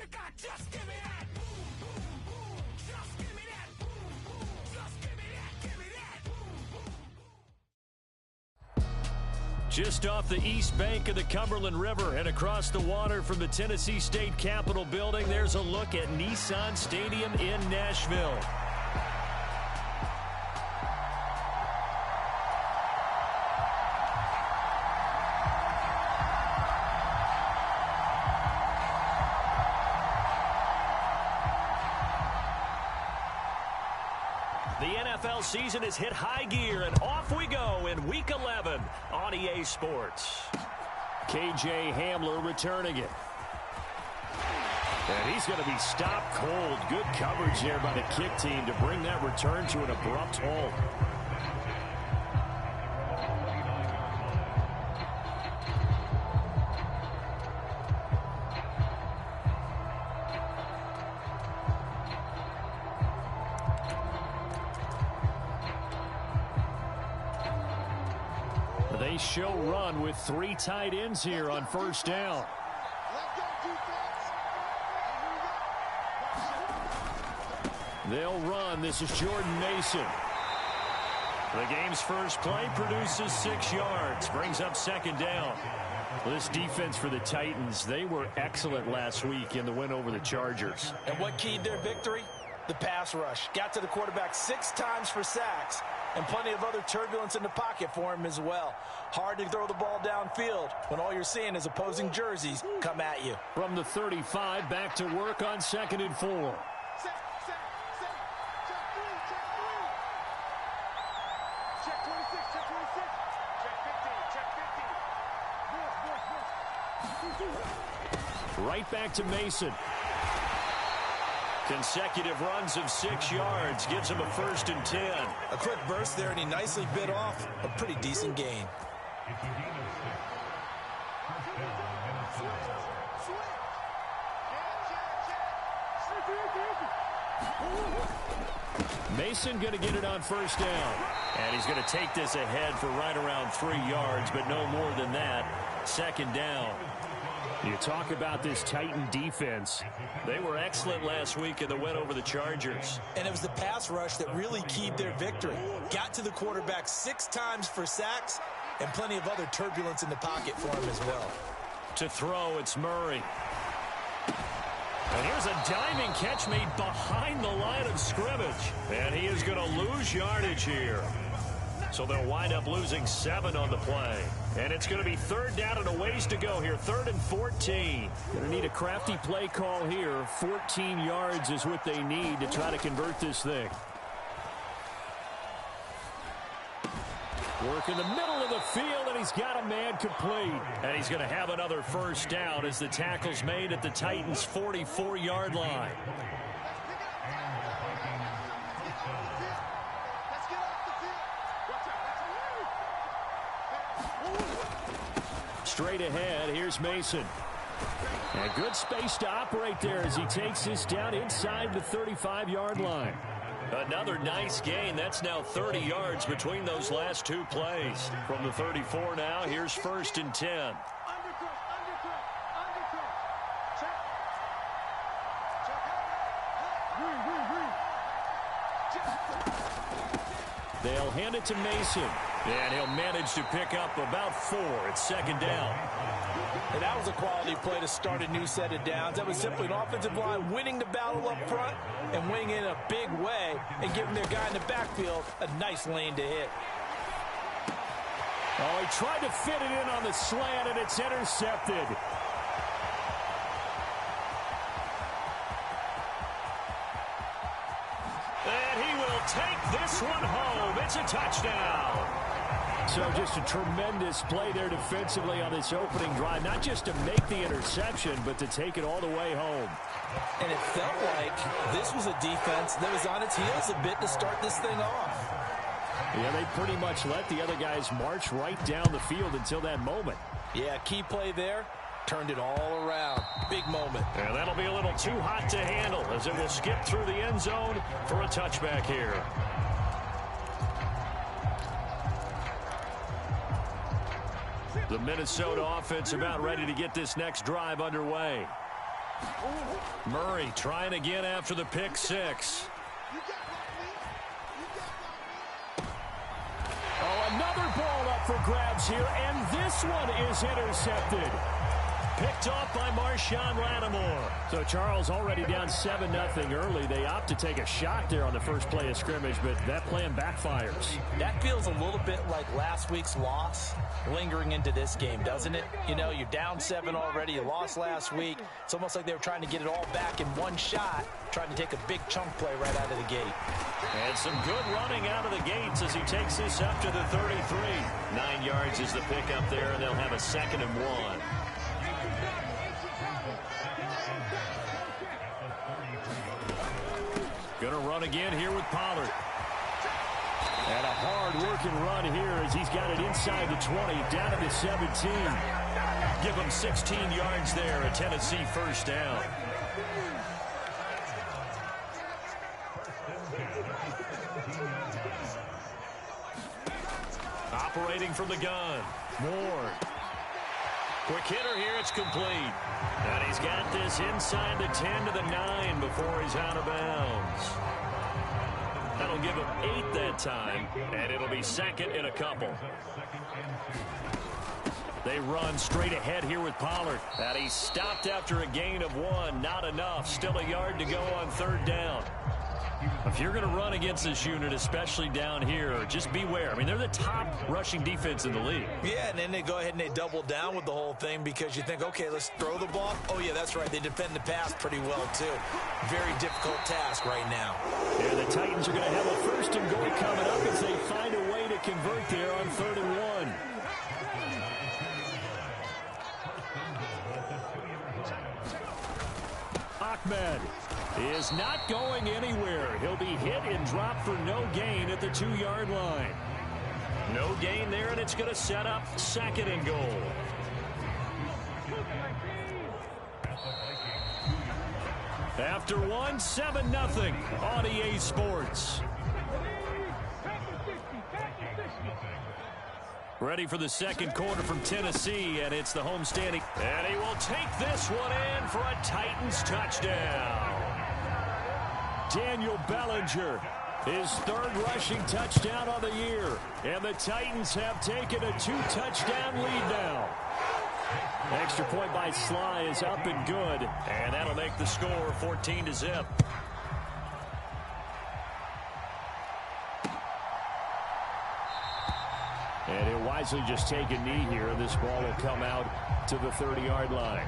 you got, just give me that. Boom, boom, boom. Just give me that. Boom, boom. Just give me that. Give me that. Boom, boom, boom. Just off the east bank of the Cumberland River and across the water from the Tennessee State Capitol building, there's a look at Nissan Stadium in Nashville. The NFL season has hit high gear, and off we go in Week 11 on EA Sports. KJ Hamler returning it. And he's going to be stopped cold. Good coverage there by the kick team to bring that return to an abrupt halt. They show run with 3 tight ends here on first down. They'll run. This is Jordan Mason. The game's first play produces 6 yards. Brings up second down. This defense for the Titans, they were excellent last week in the win over the Chargers. And what keyed their victory? The pass rush. Got to the quarterback 6 times for sacks. And plenty of other turbulence in the pocket for him as well. Hard to throw the ball downfield when all you're seeing is opposing jerseys come at you. From the 35, back to work on 2nd and 4. Check 26, check 26. Check 15, check 15. Right back to Mason. Consecutive runs of 6 yards gives him a 1st and 10. A quick burst there, and he nicely bit off a pretty decent gain. Mason going to get it on 1st down. And he's going to take this ahead for right around 3 yards, but no more than that. 2nd down. You talk about this Titan defense. They were excellent last week in the win over the Chargers. And it was the pass rush that really keyed their victory. Got to the quarterback 6 times for sacks and plenty of other turbulence in the pocket for him as well. To throw, it's Murray. And here's a diving catch made behind the line of scrimmage. And he is going to lose yardage here. So they'll wind up losing 7 on the play. And it's going to be 3rd down and a ways to go here. 3rd and 14. Going to need a crafty play call here. 14 yards is what they need to try to convert this thing. Work in the middle of the field, and he's got a man complete. And he's going to have another 1st down as the tackle's made at the Titans' 44-yard line. Straight ahead, here's Mason. And good space to operate there as he takes this down inside the 35-yard line. Another nice gain. That's now 30 yards between those last 2 plays. From the 34 now, here's 1st and 10. They'll hand it to Mason. And he'll manage to pick up about 4. It's 2nd down. And that was a quality play to start a new set of downs. That was simply an offensive line winning the battle up front and winning in a big way and giving their guy in the backfield a nice lane to hit. Oh, he tried to fit it in on the slant, and it's intercepted. And he will take this one home. It's a touchdown. So just a tremendous play there defensively on this opening drive. Not just to make the interception, but to take it all the way home. And it felt like this was a defense that was on its heels a bit to start this thing off. Yeah, they pretty much let the other guys march right down the field until that moment. Yeah, key play there. Turned it all around. Big moment. And that'll be a little too hot to handle as it will skip through the end zone for a touchback here. The Minnesota offense about ready to get this next drive underway. Murray trying again after the pick six. Oh, another ball up for grabs here, and this one is intercepted. Picked off by Marshawn Lattimore. So Charles already down 7-0 early. They opt to take a shot there on the first play of scrimmage, but that plan backfires. That feels a little bit like last week's loss lingering into this game, doesn't it? You know, you're down 7 already. You lost last week. It's almost like they were trying to get it all back in one shot, trying to take a big chunk play right out of the gate. And some good running out of the gates as he takes this up to the 33. 9 yards is the pickup there, and they'll have a 2nd and 1. Going to run again here with Pollard. And a hard-working run here as he's got it inside the 20, down to the 17. Give him 16 yards there, a Tennessee first down. Operating from the gun, Ward. Quick hitter here, it's complete. And he's got this inside the 10 to the 9 before he's out of bounds. That'll give him 8 that time, and it'll be 2nd and a couple. They run straight ahead here with Pollard. And he's stopped after a gain of 1. Not enough. Still a yard to go on 3rd down. If you're going to run against this unit, especially down here, just beware. I mean, they're the top rushing defense in the league. Yeah, and then they go ahead and they double down with the whole thing because you think, okay, let's throw the ball. Oh, yeah, that's right. They defend the pass pretty well, too. Very difficult task right now. Yeah, the Titans are going to have a 1st and goal coming up as they find a way to convert there on 3rd and 1. Ahmed is not going anywhere. He'll be hit and dropped for no gain at the 2-yard line. No gain there, and it's going to set up 2nd and goal. After 1, 7-0 on EA Sports. Ready for the 2nd quarter from Tennessee, and it's the homestanding. And he will take this one in for a Titans touchdown. Daniel Bellinger, his 3rd rushing touchdown of the year. And the Titans have taken a 2-touchdown lead now. Extra point by Sly is up and good, and that'll make the score 14-0. And he'll wisely just take a knee here, and this ball will come out to the 30-yard line.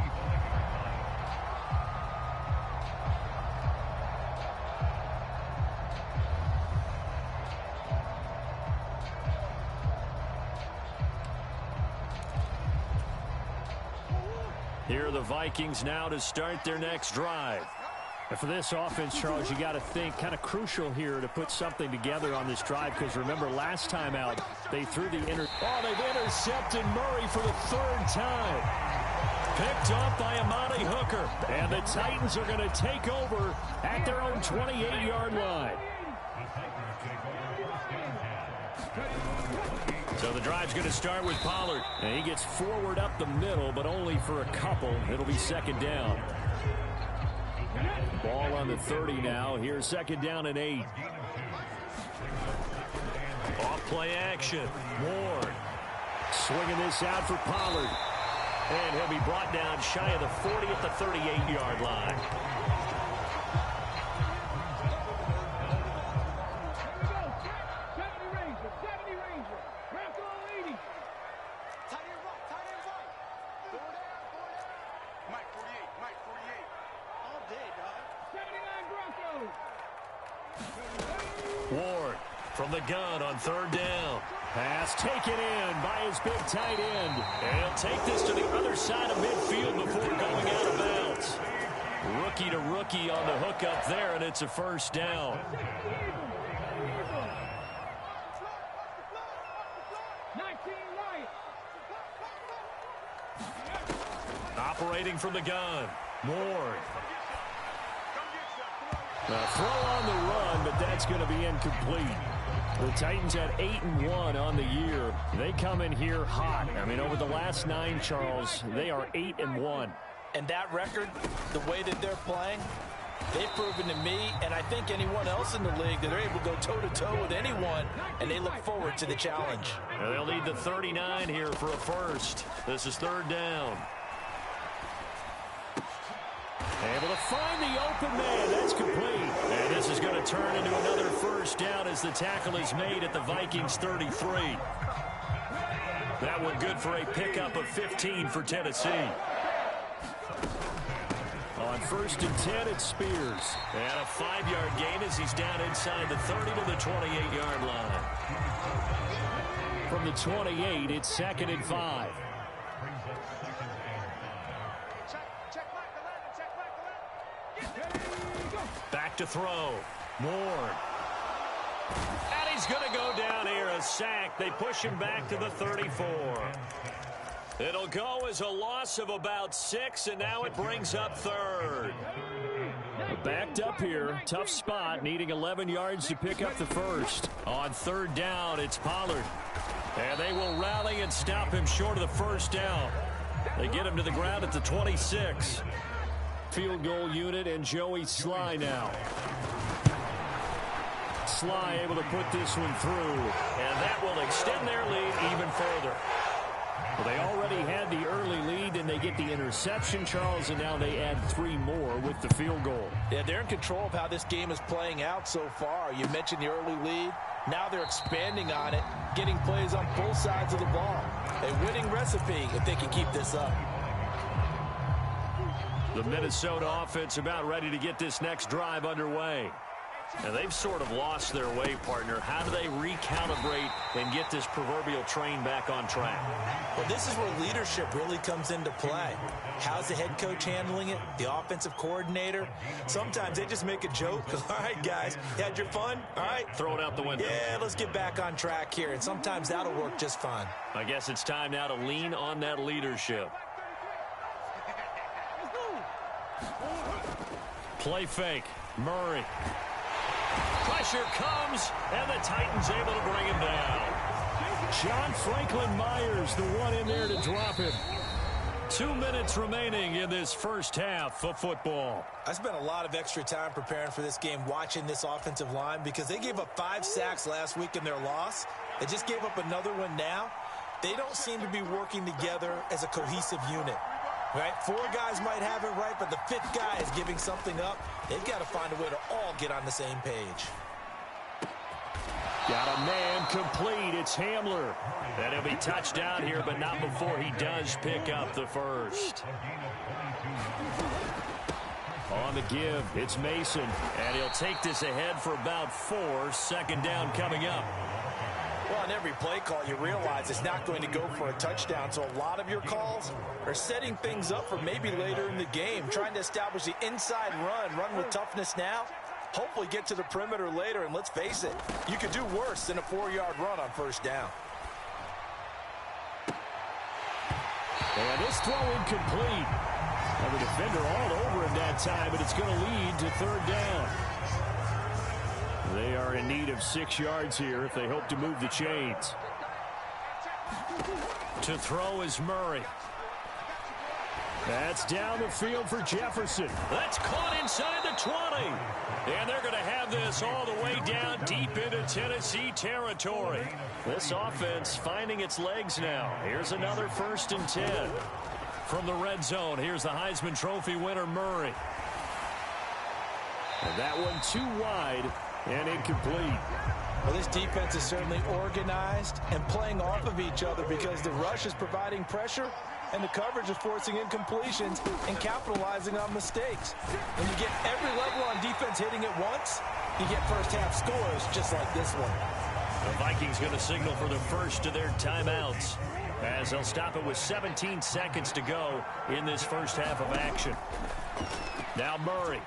Here are the Vikings now to start their next drive. And for this offense, Charles, you got to think kind of crucial here to put something together on this drive, because remember last time out they threw the they've intercepted Murray for the 3rd time. Picked off by Amani Hooker, and the Titans are going to take over at their own 28-yard line. So the drive's going to start with Pollard, and he gets forward up the middle, but only for a couple. It'll be 2nd down. Ball on the 30 now. Here's 2nd down and 8. Off play action. Ward swinging this out for Pollard. And he'll be brought down shy of the 40 at the 38-yard line. Ward from the gun on 3rd down. Pass taken in by his big tight end. And he'll take this to the other side of midfield before going out of bounds. Rookie to rookie on the hook up there, and it's a 1st down. Operating from the gun, Ward. A throw on the run, but that's going to be incomplete. The Titans had 8-1 on the year. They come in here hot. I mean, over the last 9, Charles, they are 8-1. And that record, the way that they're playing, they've proven to me, and I think anyone else in the league, that they're able to go toe-to-toe with anyone, and they look forward to the challenge. And they'll need the 39 here for a first. This is third down. Able to find the open man. That's complete. And this is going to turn into another first down as the tackle is made at the Vikings 33. That one good for a pickup of 15 for Tennessee. On 1st and 10, it's Spears. And a 5-yard gain as he's down inside the 30 to the 28-yard line. From the 28, it's 2nd and 5. Back to throw. Ward. And he's going to go down here, a sack. They push him back to the 34. It'll go as a loss of about 6, and now it brings up 3rd. Backed up here. Tough spot, needing 11 yards to pick up the first. On 3rd down, it's Pollard. And they will rally and stop him short of the first down. They get him to the ground at the 26. Field goal unit and Joey Sly now. Sly able to put this one through. And that will extend their lead even further. Well, they already had the early lead, and they get the interception, Charles, and now they add 3 more with the field goal. Yeah, they're in control of how this game is playing out so far. You mentioned the early lead. Now they're expanding on it, getting plays on both sides of the ball. A winning recipe if they can keep this up. The Minnesota offense about ready to get this next drive underway. And they've sort of lost their way, partner. How do they recalibrate and get this proverbial train back on track? Well, this is where leadership really comes into play. How's the head coach handling it? The offensive coordinator? Sometimes they just make a joke. All right, guys, you had your fun? All right. Throw it out the window. Yeah, let's get back on track here. And sometimes that'll work just fine. I guess it's time now to lean on that leadership. Play fake. Murray. Pressure comes, and the Titans able to bring him down. John Franklin Myers, the one in there to drop him. 2 minutes remaining in this first half of football. I spent a lot of extra time preparing for this game, watching this offensive line, because they gave up 5 sacks last week in their loss. They just gave up another one now. They don't seem to be working together as a cohesive unit. Right? 4 guys might have it right, but the 5th guy is giving something up. They've got to find a way to all get on the same page. Got a man complete. It's Hamler. And he'll be touched down here, but not before he does pick up the first. On the give, it's Mason. And he'll take this ahead for about 4. 2nd down coming up. Well, on every play call, you realize it's not going to go for a touchdown. So a lot of your calls are setting things up for maybe later in the game, trying to establish the inside run with toughness now. Hopefully get to the perimeter later, and let's face it, you could do worse than a 4-yard run on 1st down. And this throw incomplete. And the defender all over him that time, but it's going to lead to 3rd down. They are in need of 6 yards here if they hope to move the chains. To throw is Murray. That's down the field for Jefferson. That's caught inside the 20. And they're going to have this all the way down deep into Tennessee territory. This offense finding its legs now. Here's another 1st and 10. From the red zone, here's the Heisman Trophy winner, Murray. And that one too wide and incomplete. Well, this defense is certainly organized and playing off of each other because the rush is providing pressure and the coverage is forcing incompletions and capitalizing on mistakes. When you get every level on defense hitting at once, you get first-half scores just like this one. The Vikings going to signal for the first of their timeouts as they'll stop it with 17 seconds to go in this first half of action. Now Murray.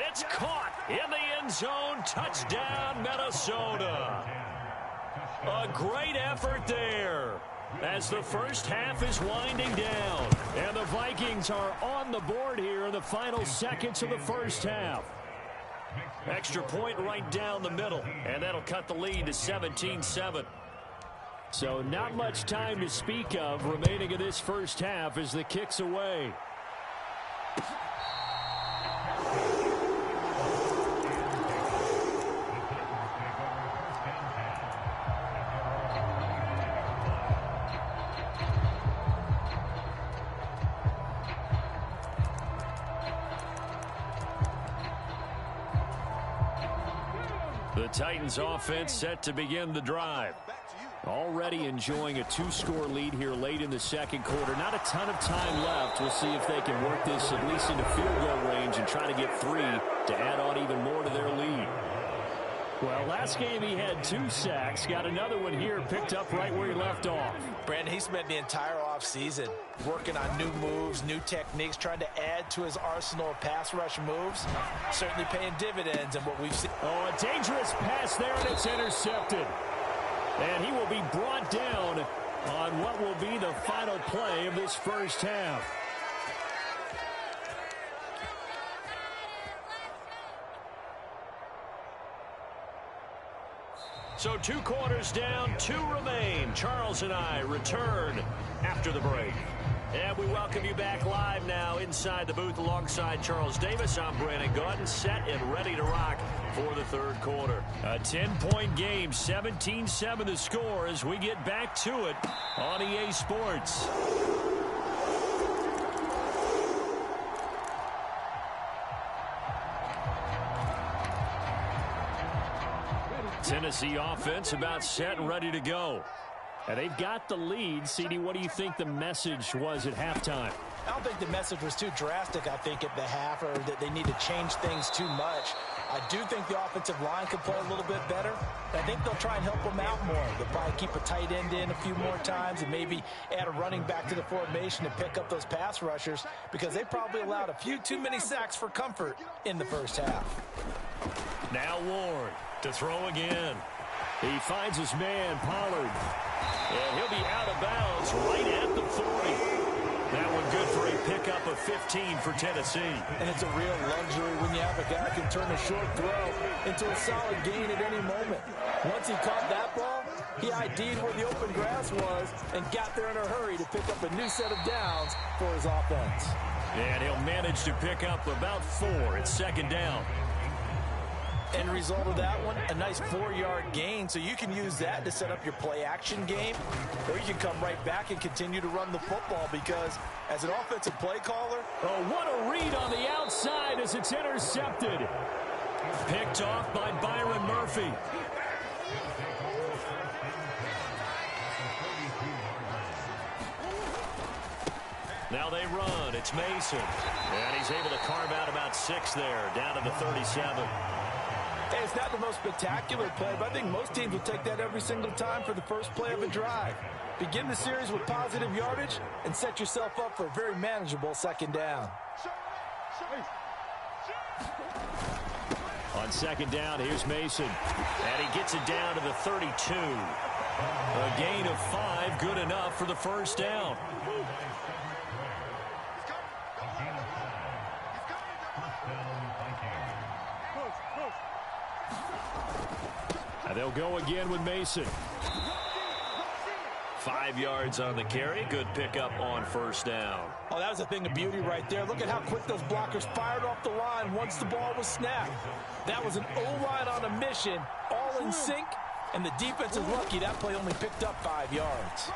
It's caught in the end zone. Touchdown, Minnesota. A great effort there as the first half is winding down. And the Vikings are on the board here in the final seconds of the first half. Extra point right down the middle, and that'll cut the lead to 17-7. So not much time to speak of remaining in this first half as the kick's away. The Titans offense set to begin the drive. Already enjoying a 2-score lead here late in the second quarter. Not a ton of time left. We'll see if they can work this at least into field goal range and try to get 3 to add on even more to their lead. Well, last game he had 2 sacks. Got another one here picked up right where he left off. Brandon, he spent the entire offseason working on new moves, new techniques, trying to add to his arsenal of pass rush moves. Certainly paying dividends in what we've seen. Oh, a dangerous pass there, and it's intercepted. And he will be brought down on what will be the final play of this first half. So 2 quarters down, 2 remain. Charles and I return after the break. And we welcome you back live now inside the booth alongside Charles Davis. I'm Brandon Gaudin, set and ready to rock for the third quarter. A 10-point game, 17-7 the score as we get back to it on EA Sports. Tennessee offense about set and ready to go. And they've got the lead. CD, what do you think the message was at halftime? I don't think the message was too drastic, I think, at the half, or that they need to change things too much. I do think the offensive line could play a little bit better. I think they'll try and help them out more. They'll probably keep a tight end in a few more times and maybe add a running back to the formation to pick up those pass rushers, because they probably allowed a few too many sacks for comfort in the first half. Now Ward to throw again. He finds his man, Pollard. And he'll be out of bounds right at the 40. That one good for a pickup of 15 for Tennessee. And it's a real luxury when you have a guy who can turn a short throw into a solid gain at any moment. Once he caught that ball, he ID'd where the open grass was and got there in a hurry to pick up a new set of downs for his offense. And he'll manage to pick up about 4 at second down. End result of that one, a nice 4-yard gain, so you can use that to set up your play-action game, or you can come right back and continue to run the football, because as an offensive play caller... Oh, what a read on the outside as it's intercepted. Picked off by Byron Murphy. Now they run. It's Mason. And he's able to carve out about 6 there, down to the 37. Hey, it's not the most spectacular play, but I think most teams will take that every single time for the first play of a drive. Begin the series with positive yardage and set yourself up for a very manageable second down. On second down, here's Mason. And he gets it down to the 32. A gain of 5, good enough for the first down. They'll go again with Mason. 5 yards on the carry. Good pickup on first down. Oh, that was a thing of beauty right there. Look at how quick those blockers fired off the line once the ball was snapped. That was an O-line on a mission, all in sync, and the defense is lucky that play only picked up 5 yards.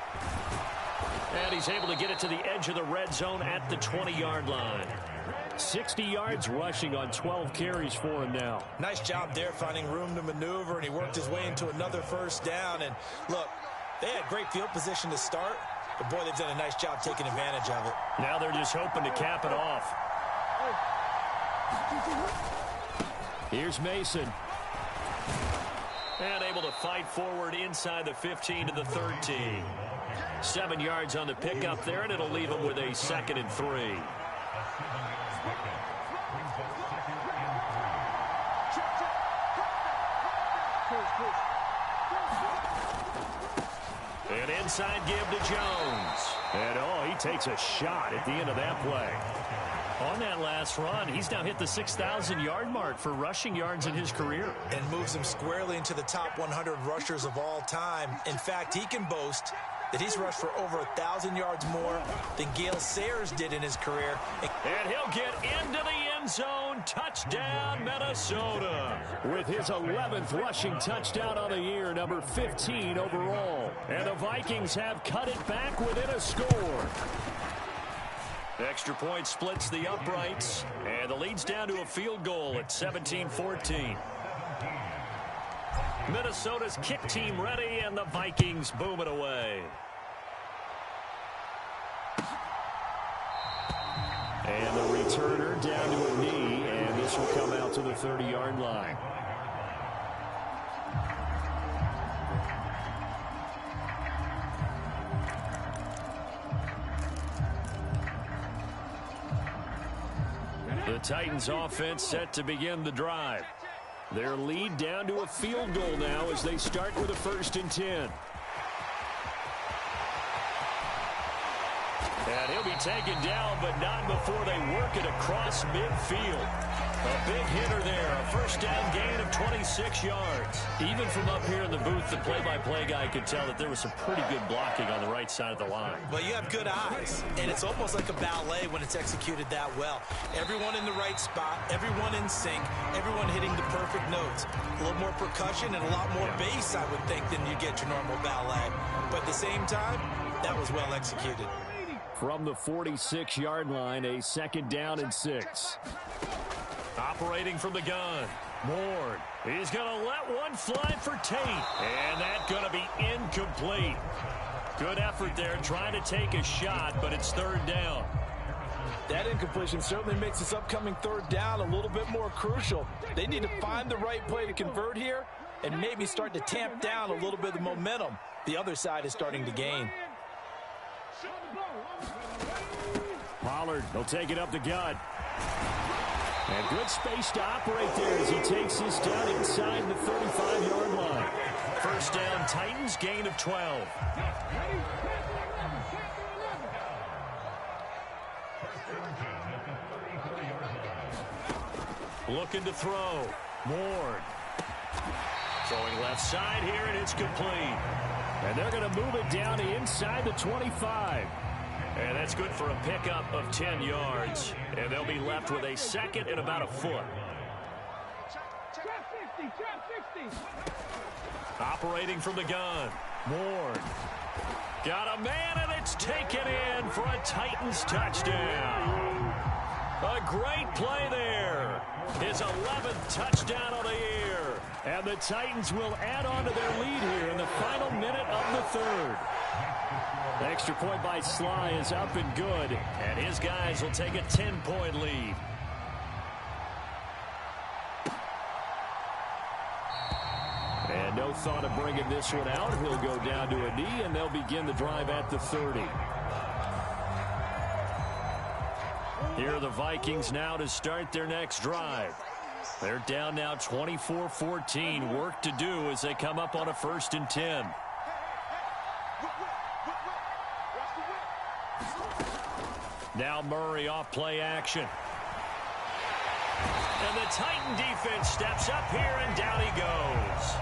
And he's able to get it to the edge of the red zone at the 20-yard line. 60 yards rushing on 12 carries for him now. Nice job there finding room to maneuver, and he worked his way into another first down. And look, they had great field position to start, but boy, they've done a nice job taking advantage of it. Now they're just hoping to cap it off. Here's Mason. And able to fight forward inside the 15 to the 13. 7 yards on the pickup there, and it'll leave him with a 2nd and 3. An inside give to Jones. And, oh, he takes a shot at the end of that play. On that last run, he's now hit the 6,000-yard mark for rushing yards in his career. And moves him squarely into the top 100 rushers of all time. In fact, he can boast that he's rushed for over 1,000 yards more than Gale Sayers did in his career. And he'll get into the end zone. Touchdown, Minnesota. With his 11th rushing touchdown on the year, number 15 overall. And the Vikings have cut it back within a score. Extra point splits the uprights, and the lead's down to a field goal at 17-14. Minnesota's kick team ready, and the Vikings boom it away. And the returner down to a knee, and this will come out to the 30-yard line. The Titans offense set to begin the drive. Their lead down to a field goal now as they start with a 1st and 10. And he'll be taken down, but not before they work it across midfield. A big hitter there, a 1st down gain of 26 yards. Even from up here in the booth, the play-by-play guy could tell that there was some pretty good blocking on the right side of the line. Well, you have good eyes, and it's almost like a ballet when it's executed that well. Everyone in the right spot, everyone in sync, everyone hitting the perfect notes. A little more percussion and a lot more bass, I would think, than you get your normal ballet. But at the same time, that was well executed. From the 46-yard line, a 2nd down and 6. Operating from the gun, Ward. He's going to let one fly for Tate. And that's going to be incomplete. Good effort there trying to take a shot, but it's 3rd down. That incompletion certainly makes this upcoming 3rd down a little bit more crucial. They need to find the right play to convert here and maybe start to tamp down a little bit of the momentum the other side is starting to gain. Pollard will take it up the gut. And good space to operate there as he takes this down inside the 35-yard line. 1st down, Titans, gain of 12. Looking to throw. Ward. Throwing left side here, and it's complete. And they're going to move it down to inside the 25. And that's good for a pickup of 10 yards. And they'll be left with a 2nd and about a foot. Operating from the gun. Ward. Got a man, and it's taken in for a Titans touchdown. A great play there. His 11th touchdown of the year. And the Titans will add on to their lead here in the final minute of the 3rd. The extra point by Sly is up and good. And his guys will take a 10-point lead. And no thought of bringing this one out. He'll go down to a knee, and they'll begin the drive at the 30. Here are the Vikings now to start their next drive. They're down now 24-14. Work to do as they come up on a 1st and 10. Now Murray off play action. And the Titan defense steps up here, and down he goes.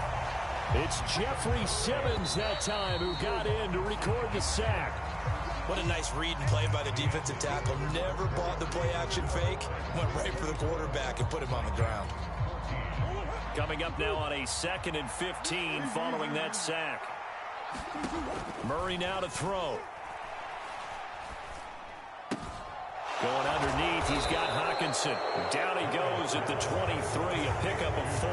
It's Jeffrey Simmons that time who got in to record the sack. What a nice read and play by the defensive tackle. Never bought the play-action fake. Went right for the quarterback and put him on the ground. Coming up now on a 2nd and 15 following that sack. Murray now to throw. Going underneath, he's got Hawkinson. Down he goes at the 23, a pickup of 4.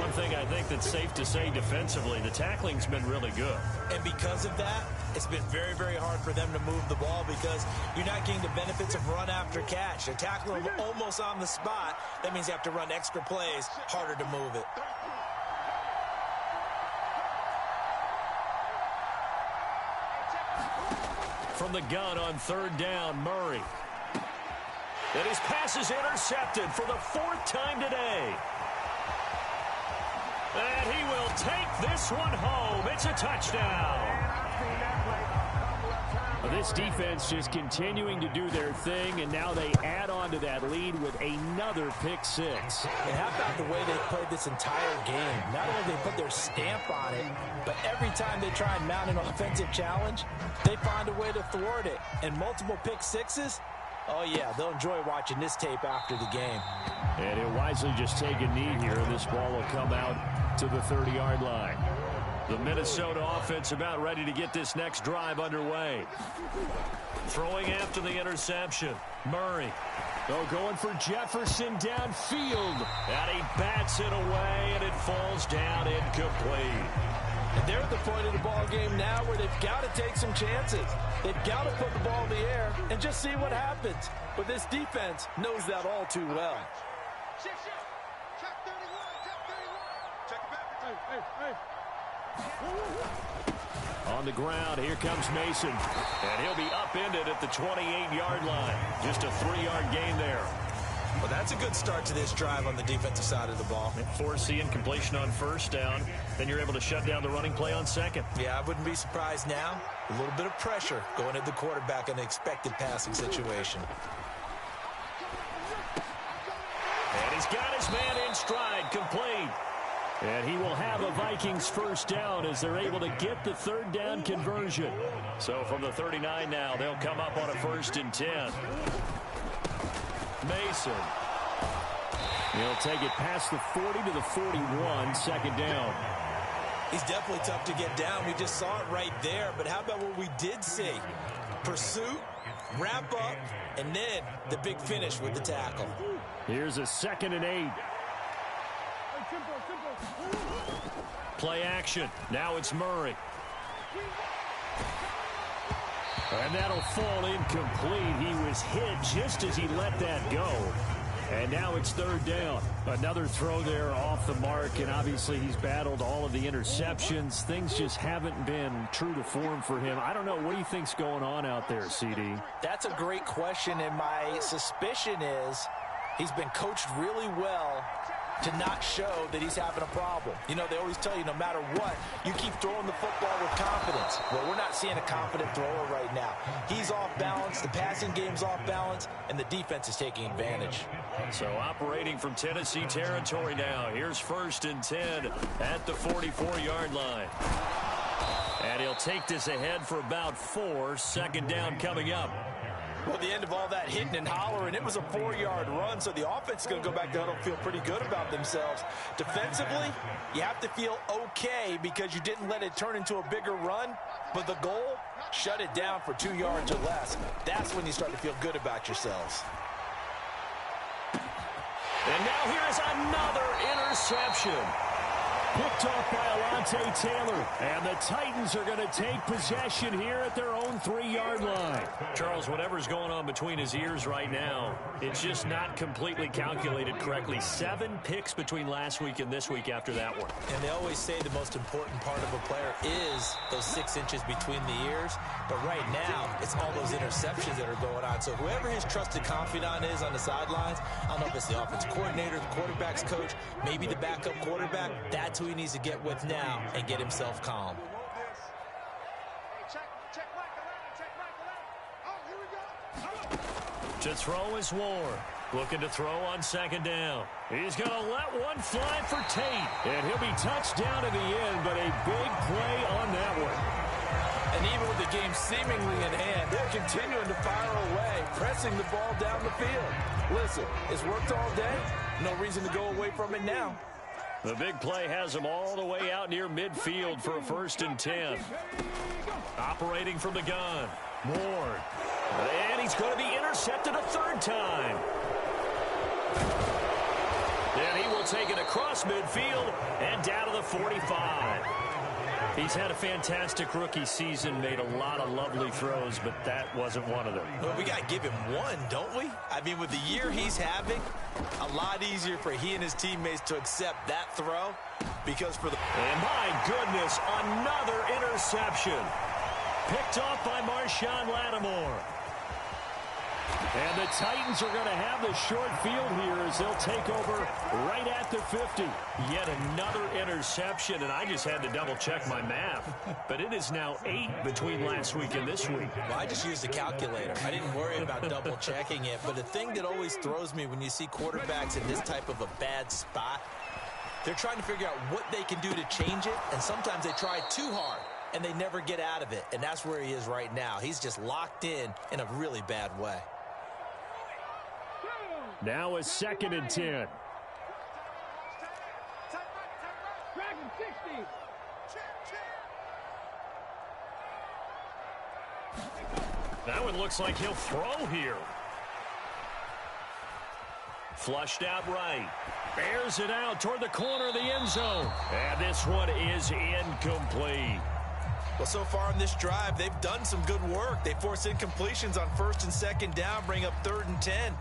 One thing I think that's safe to say defensively, the tackling's been really good. And because of that, it's been very, very hard for them to move the ball because you're not getting the benefits of run after catch. They're tackling them almost on the spot. That means you have to run extra plays, harder to move it. From the gun on 3rd down, Murray. And his pass is intercepted for the 4th time today. And he will take this one home. It's a touchdown. this defense just continuing to do their thing, and now they add on to that lead with another pick six. And how about the way they've played this entire game? Not only have they put their stamp on it, but every time they try and mount an offensive challenge, they find a way to thwart it. And multiple pick sixes, oh yeah, they'll enjoy watching this tape after the game. And he'll wisely just take a knee here, and this ball will come out to the 30-yard line. The Minnesota offense about ready to get this next drive underway. Throwing after the interception, Murray. Oh, going for Jefferson downfield. And he bats it away, and it falls down incomplete. And they're at the point of the ball game now where they've got to take some chances. They've got to put the ball in the air and just see what happens. But this defense knows that all too well. Shift. Check 31. Check it back. Hey. On the ground, here comes Mason. And he'll be upended at the 28-yard line. Just a 3-yard gain there. Well, that's a good start to this drive on the defensive side of the ball. Forcing incompletion on first down. Then you're able to shut down the running play on second. Yeah, I wouldn't be surprised now. A little bit of pressure going at the quarterback in an expected passing situation. And he's got his man in stride, complete. And he will have a Vikings first down as they're able to get the third down conversion. So from the 39 now, they'll come up on a 1st and 10. Mason. He'll take it past the 40 to the 41, second down. He's definitely tough to get down. We just saw it right there. But how about what we did see? Pursuit, wrap up, and then the big finish with the tackle. Here's a 2nd and 8. Play action. Now it's Murray. And that'll fall incomplete. He was hit just as he let that go. And now it's 3rd down. Another throw there off the mark, and obviously he's battled all of the interceptions. Things just haven't been true to form for him. I don't know. What do you think's going on out there, CD? That's a great question, and my suspicion is he's been coached really well to not show that he's having a problem. You know, they always tell you no matter what, you keep throwing the football with confidence. Well, we're not seeing a confident thrower right now. He's off balance, the passing game's off balance, and the defense is taking advantage. So operating from Tennessee territory now. Here's 1st and 10 at the 44-yard line. And he'll take this ahead for about 4. 2nd down coming up. Well, the end of all that hitting and hollering, it was a 4-yard run, so the offense is going to go back to huddle and feel pretty good about themselves. Defensively, you have to feel okay because you didn't let it turn into a bigger run, but the goal, shut it down for 2 yards or less. That's when you start to feel good about yourselves. And now here is another interception. Picked off by Alontae Taylor. And the Titans are going to take possession here at their own 3-yard line. Charles, whatever's going on between his ears right now, it's just not completely calculated correctly. 7 picks between last week and this week after that one. And they always say the most important part of a player is those 6 inches between the ears. But right now, it's all those interceptions that are going on. So whoever his trusted confidant is on the sidelines, I don't know if it's the offensive coordinator, the quarterback's coach, maybe the backup quarterback, that's who he needs to get with now and get himself calm. Check Michael out. Oh, here we go. To throw is Ward. Looking to throw on 2nd down. He's going to let one fly for Tate. And he'll be touched down to the end, but a big play on that one. And even with the game seemingly in hand, they're continuing to fire away, pressing the ball down the field. Listen, it's worked all day. No reason to go away from it now. The big play has him all the way out near midfield for a 1st and 10. Operating from the gun. Ward. And he's going to be intercepted a 3rd time. Then he will take it across midfield and down to the 45. He's had a fantastic rookie season, made a lot of lovely throws, but that wasn't one of them. Well, we got to give him one, don't we? I mean, with the year he's having, a lot easier for he and his teammates to accept that throw because for the... And my goodness, another interception. Picked off by Marshawn Lattimore. And the Titans are going to have the short field here as they'll take over right at the 50. Yet another interception, and I just had to double-check my math. But it is now 8 between last week and this week. Well, I just used a calculator. I didn't worry about double-checking it. But the thing that always throws me when you see quarterbacks in this type of a bad spot, they're trying to figure out what they can do to change it, and sometimes they try too hard, and they never get out of it. And that's where he is right now. He's just locked in a really bad way. Now a 2nd and 10. Dragon 60. That one looks like he'll throw here. Flushed out right. Bears it out toward the corner of the end zone. And this one is incomplete. Well, so far in this drive, they've done some good work. They force incompletions on 1st and 2nd down, bring up 3rd and 10.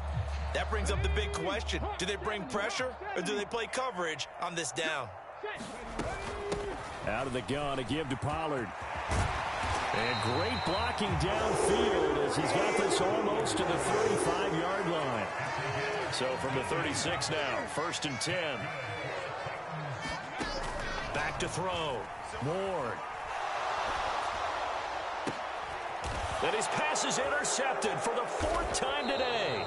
That brings up the big question. Do they bring pressure or do they play coverage on this down? Out of the gun to give to Pollard. And great blocking downfield as he's got this almost to the 35-yard line. So from the 36 now, 1st and 10. Back to throw. Ward. And his pass is intercepted for the 4th time today.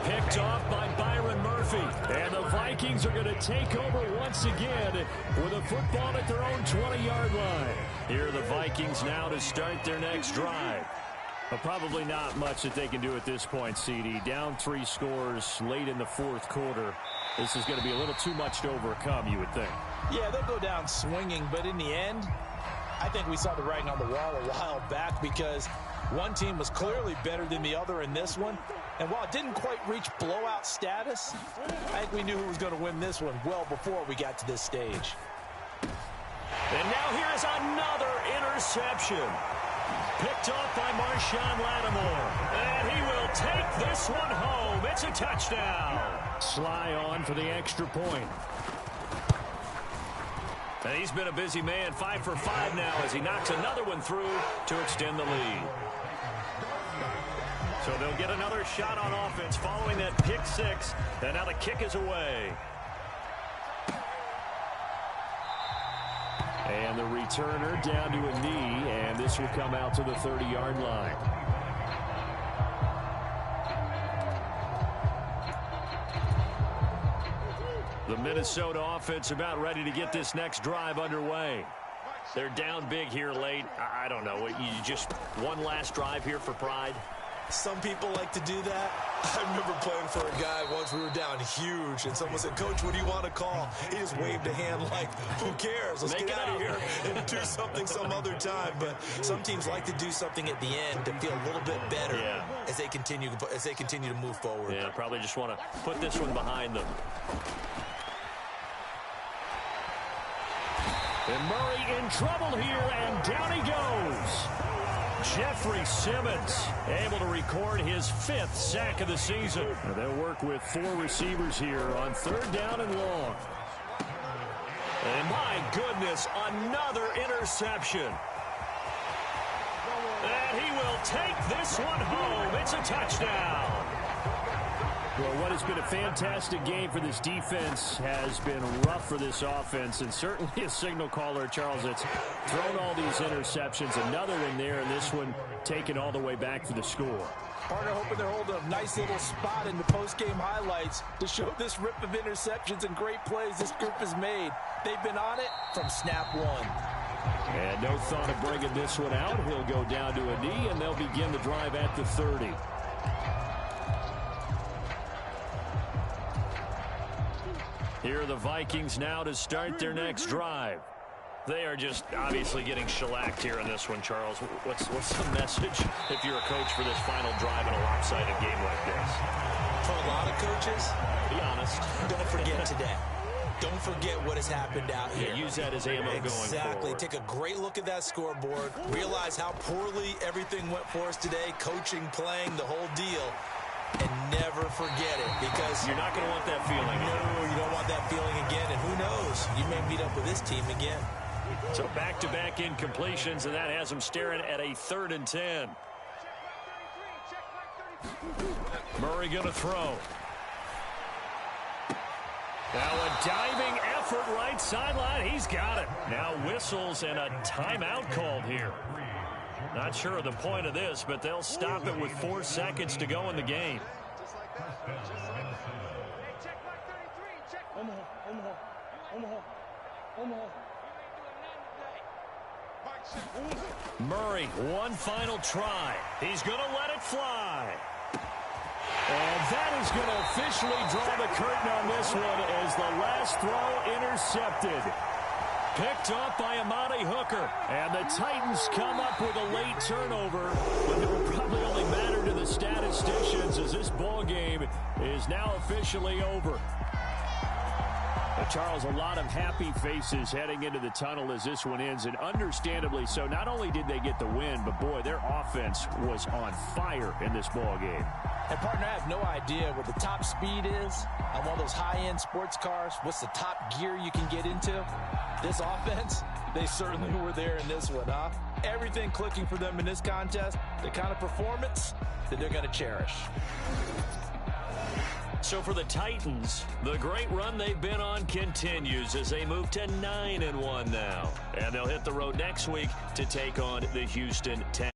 Picked off by Byron Murphy. And the Vikings are going to take over once again with a football at their own 20-yard line. Here are the Vikings now to start their next drive. But probably not much that they can do at this point, CD. Down 3 scores late in the 4th quarter. This is going to be a little too much to overcome, you would think. Yeah, they'll go down swinging, but in the end, I think we saw the writing on the wall a while back because one team was clearly better than the other in this one. And while it didn't quite reach blowout status, I think we knew who was going to win this one well before we got to this stage. And now here is another interception. Picked off by Marshawn Lattimore. And he will take this one home. It's a touchdown. Sly on for the extra point. And he's been a busy man, 5 for 5 now as he knocks another one through to extend the lead. So they'll get another shot on offense following that pick 6. And now the kick is away. And the returner down to a knee, and this will come out to the 30-yard line. The Minnesota offense about ready to get this next drive underway. They're down big here late. I don't know. You just one last drive here for pride? Some people like to do that. I remember playing for a guy once. We were down huge, and someone said, "Coach, what do you want to call?" He just waved a hand like, "Who cares? Let's get out of here and do something some other time." But some teams like to do something at the end to feel a little bit better as they continue to move forward. Yeah, probably just want to put this one behind them. And Murray in trouble here, and down he goes. Jeffrey Simmons able to record his 5th sack of the season. Now they'll work with 4 receivers here on 3rd down and long. And my goodness, another interception. And he will take this one home. It's a touchdown. Well, what has been a fantastic game for this defense has been rough for this offense, and certainly a signal caller, Charles, that's thrown all these interceptions. Another in there, and this one taken all the way back for the score. Partner hoping they're holding a nice little spot in the post-game highlights to show this rip of interceptions and great plays this group has made. They've been on it from snap 1. And no thought of bringing this one out. He'll go down to a knee, and they'll begin the drive at the 30. Here are the Vikings now to start their next drive. They are just obviously getting shellacked here in this one, Charles. What's the message if you're a coach for this final drive in a lopsided game like this? For a lot of coaches, be honest. Don't forget today. Don't forget what has happened out here. Yeah, use that as ammo going forward. Exactly. Take a great look at that scoreboard. Realize how poorly everything went for us today. Coaching, playing, the whole deal. And never forget it, because you're not going to want that feeling. No, you don't want that feeling again. And who knows? You may meet up with this team again. So back-to-back incompletions, and that has them staring at a 3rd and 10. Murray going to throw. Now a diving effort right sideline. He's got it. Now whistles and a timeout called here. Not sure of the point of this, but they'll stop it with 4 seconds to go in the game. Just like that. Just like that. Hey, check mark 33. Check. Omaha. Murray, one final try. He's going to let it fly. And that is going to officially draw the curtain on this one as the last throw intercepted. Picked off by Amani Hooker. And the Titans come up with a late turnover, but it will probably only matter to the statisticians as this ball game is now officially over. But Charles, a lot of happy faces heading into the tunnel as this one ends, and understandably so. Not only did they get the win, but boy, their offense was on fire in this ball game. And partner, I have no idea what the top speed is on one of those high-end sports cars. What's the top gear you can get into? This offense, they certainly were there in this one, huh? Everything clicking for them in this contest, the kind of performance that they're going to cherish. So for the Titans, the great run they've been on continues as they move to 9-1 now. And they'll hit the road next week to take on the Houston Texans.